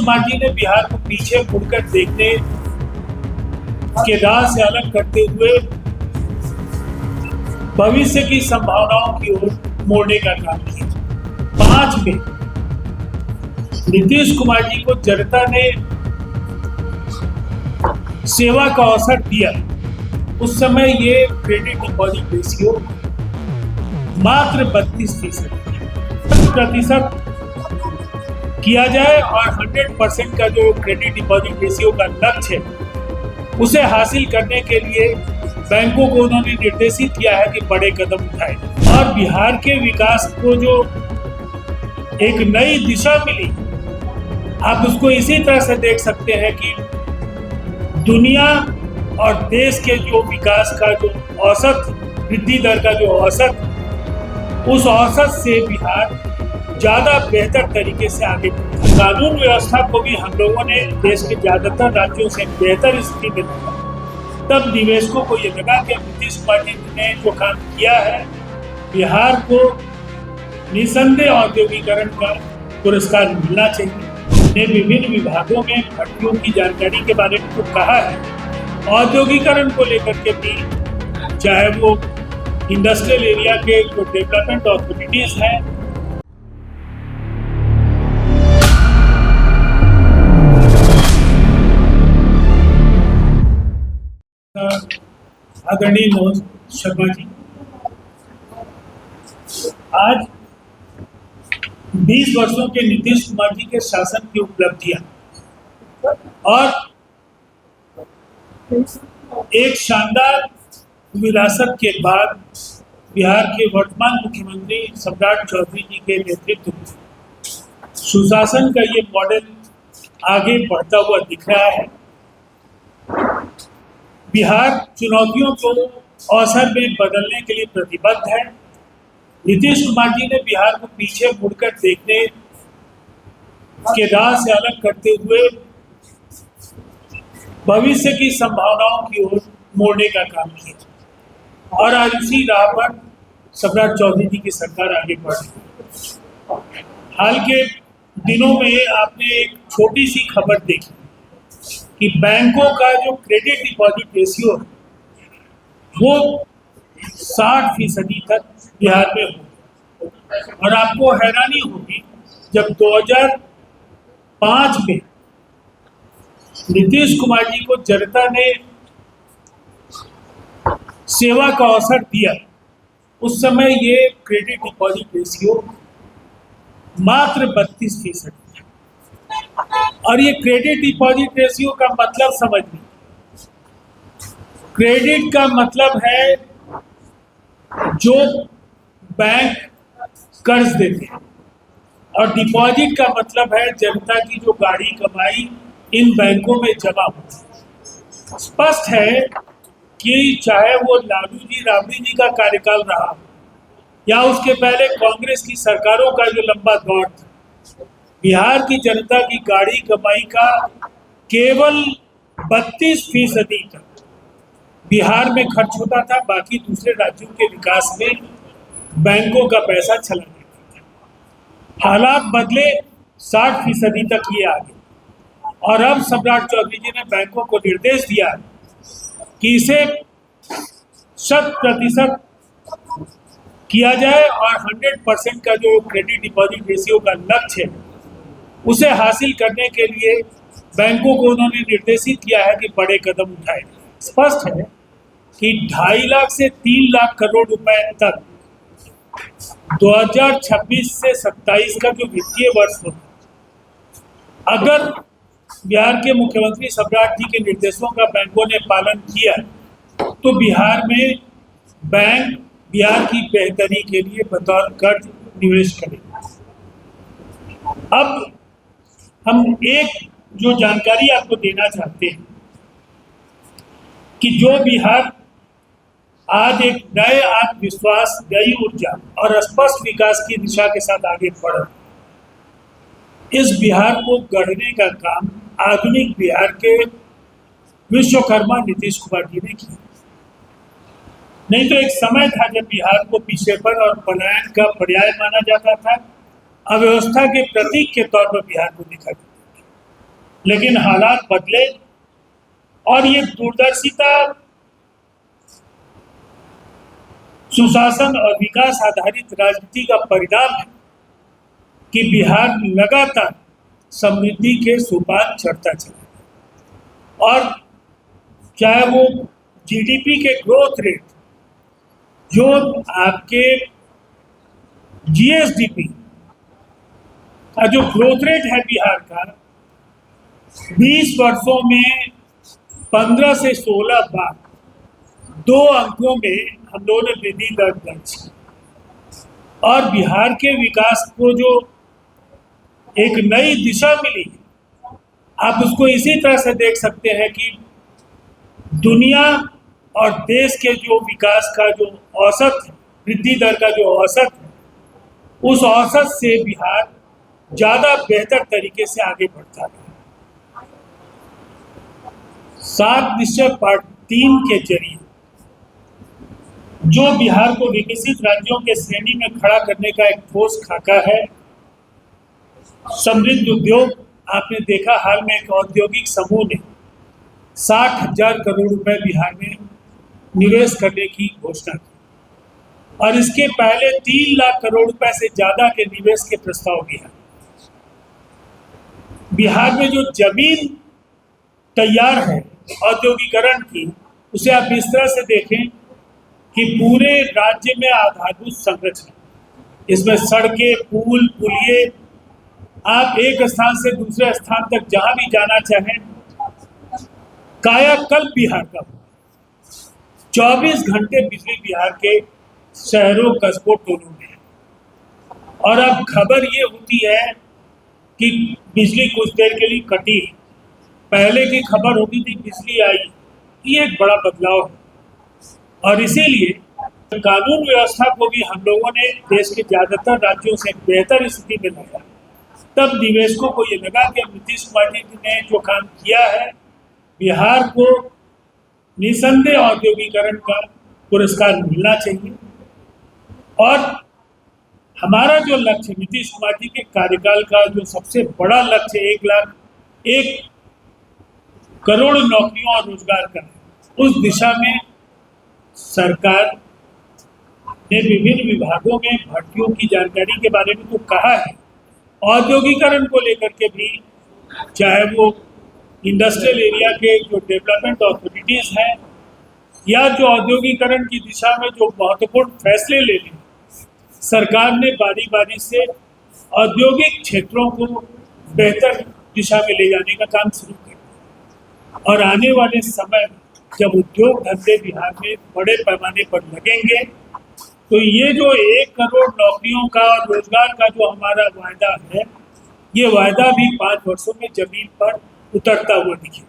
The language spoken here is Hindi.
कुमार जी ने बिहार को पीछे मुड़कर देखने के राह से अलग करते हुए भविष्य की संभावनाओं की ओर मोड़ने का काम किया। 5 में नीतीश कुमार जी को जनता ने सेवा का अवसर दिया। उस समय ये क्रेडिट डिपॉजिट रेशियो मात्र 32% किया जाए और 100% का जो क्रेडिट डिपॉजिट रेशियो का लक्ष्य है उसे हासिल करने के लिए बैंकों को उन्होंने निर्देशित किया है कि बड़े कदम उठाएं और बिहार के विकास को जो एक नई दिशा मिली, आप उसको इसी तरह से देख सकते हैं कि दुनिया और देश के जो विकास का जो औसत वृद्धि दर का जो औसत, उस औसत से बिहार ज्यादा बेहतर तरीके से आगे बढ़ा। कानून व्यवस्था को भी हम लोगों ने देश के ज्यादातर राज्यों से बेहतर स्थिति में रखा। तब निवेशकों को ये लगा कि नीतीश कुमार जी ने जो काम किया है, बिहार को निसंदेह औद्योगिकरण का पुरस्कार मिलना चाहिए। ने विभिन्न विभागों में भर्तियों की जानकारी के बारे में तो कहा है। औद्योगिकरण को लेकर के भी, चाहे वो इंडस्ट्रियल एरिया के जो डेवलपमेंट अथॉरिटीज हैं, आदरणीय मनोज शर्मा जी, आज 20 वर्षों के नीतीश कुमार जी के शासन की उपलब्धियां और एक शानदार विरासत के बाद बिहार के वर्तमान मुख्यमंत्री सम्राट चौधरी जी के नेतृत्व में सुशासन का ये मॉडल आगे बढ़ता हुआ दिख रहा है। बिहार चुनौतियों को अवसर में बदलने के लिए प्रतिबद्ध है। नीतीश कुमार जी ने बिहार को पीछे मुड़कर देखने के राह से अलग करते हुए भविष्य की संभावनाओं की ओर मोड़ने का काम किया और आज उसी राह पर सम्राट चौधरी जी की सरकार आगे बढ़ रही है। हाल के दिनों में आपने एक छोटी सी खबर देखी कि बैंकों का जो क्रेडिट डिपॉजिट रेशियो है वो 60% तक बिहार में हो, और आपको हैरानी होगी जब 2005 में नीतीश कुमार जी को जनता ने सेवा का अवसर दिया, उस समय ये क्रेडिट डिपॉजिट रेशियो मात्र 32% था। और ये क्रेडिट डिपॉजिट रेशियो का मतलब समझिए, क्रेडिट का मतलब है जो बैंक कर्ज देते हैं और डिपॉजिट का मतलब है जनता की जो गाढ़ी कमाई इन बैंकों में जमा होती है। स्पष्ट है कि चाहे वो लालू जी राबड़ी जी का कार्यकाल रहा या उसके पहले कांग्रेस की सरकारों का जो लंबा दौर था, बिहार की जनता की गाढ़ी कमाई का केवल 32% तक बिहार में खर्च होता था। बाकी दूसरे राज्यों के विकास में बैंकों का पैसा चला जाता था। हालात बदले, 60% तक ये आ गए और अब सम्राट चौधरी जी ने बैंकों को निर्देश दिया कि इसे 100% किया जाए और 100% का जो क्रेडिट डिपॉजिट रेशियो का लक्ष्य है उसे हासिल करने के लिए बैंकों को उन्होंने निर्देशित किया है कि बड़े कदम उठाएं। स्पष्ट है कि 2.5 लाख से 3 लाख करोड़ रुपए तक 2026 से 27 का जो वित्तीय वर्ष होगा, अगर बिहार के मुख्यमंत्री सम्राट जी के निर्देशों का बैंकों ने पालन किया तो बिहार में बैंक बिहार की बेहतरी के लिए बतौर कर्ज निवेश करेंगे। अब हम एक जो जानकारी आपको देना चाहते हैं कि जो बिहार आज एक नए आत्मविश्वास, नई ऊर्जा और स्पष्ट विकास की दिशा के साथ आगे बढ़ रहा है, इस बिहार को गढ़ने का काम आधुनिक बिहार के विश्वकर्मा नीतीश कुमार जी ने किया। नहीं तो एक समय था जब बिहार को पीछेपन और पलायन का पर्याय माना जाता था, अव्यवस्था के प्रतीक के तौर पर बिहार को देखा जाता था। लेकिन हालात बदले और ये दूरदर्शिता, सुशासन और विकास आधारित राजनीति का परिणाम है कि बिहार लगातार समृद्धि के सोपान चढ़ता चला और चाहे वो जीडीपी के ग्रोथ रेट, जो आपके जीएसडीपी का जो ग्रोथ रेट है बिहार का, 20 वर्षों में 15 से 16 बार 2 अंकों में हम लोगों ने वृद्धि दर दर्ज की और बिहार के विकास को जो एक नई दिशा मिली, आप उसको इसी तरह से देख सकते हैं कि दुनिया और देश के जो विकास का जो औसत है, वृद्धि दर का जो औसत है, उस औसत से बिहार ज़्यादा बेहतर तरीके से आगे बढ़ता है। 7 निश्चय पार्ट 3 के जरिए जो बिहार को विकसित राज्यों के श्रेणी में खड़ा करने का एक ठोस खाका है। समृद्ध उद्योग, आपने देखा हाल में एक औद्योगिक समूह ने 60,000 करोड़ रुपए बिहार में निवेश करने की घोषणा की और इसके पहले 3 लाख करोड़ रुपए से ज्यादा के निवेश के प्रस्ताव भी हैं। बिहार में जो जमीन तैयार है औद्योगिकरण की, उसे आप इस तरह से देखें कि पूरे राज्य में आधारभूत संरचना, इसमें सड़कें, पुल, पुलिये, आप एक स्थान से दूसरे स्थान तक जहां भी जाना चाहें, कायाकल्प बिहार का। 24 घंटे बिजली बिहार के शहरों, कस्बों, टोलों में है। और अब खबर ये होती है कि बिजली कुछ देर के लिए कटी है। पहले की खबर होती थी बिजली आई। ये एक बड़ा बदलाव है और इसीलिए कानून व्यवस्था को भी हम लोगों ने देश के ज्यादातर राज्यों से बेहतर स्थिति में लाया। तब निवेशकों को ये लगा कि नीतीश कुमार जी ने जो काम किया है, बिहार को निसंदेह औद्योगिकरण का पुरस्कार मिलना चाहिए। और हमारा जो लक्ष्य, नीतीश कुमार जी के कार्यकाल का जो सबसे बड़ा लक्ष्य 1,01,00,000 करोड़ नौकरियों और रोजगार का है, उस दिशा में सरकार ने विभिन्न विभागों में भर्तियों की जानकारी के बारे में तो कहा है। औद्योगिकरण को लेकर के भी, चाहे वो इंडस्ट्रियल एरिया के जो डेवलपमेंट अथॉरिटीज हैं या जो औद्योगिकरण की दिशा में जो महत्वपूर्ण फैसले ले लें, सरकार ने बारी बारी से औद्योगिक क्षेत्रों को बेहतर दिशा में ले जाने का काम शुरू कर दिया। और आने वाले समय में जब उद्योग धंधे बिहार में बड़े पैमाने पर लगेंगे, तो ये जो 1 करोड़ नौकरियों का और रोजगार का जो हमारा वायदा है, ये वायदा भी 5 वर्षों में जमीन पर उतरता हुआ दिखेगा।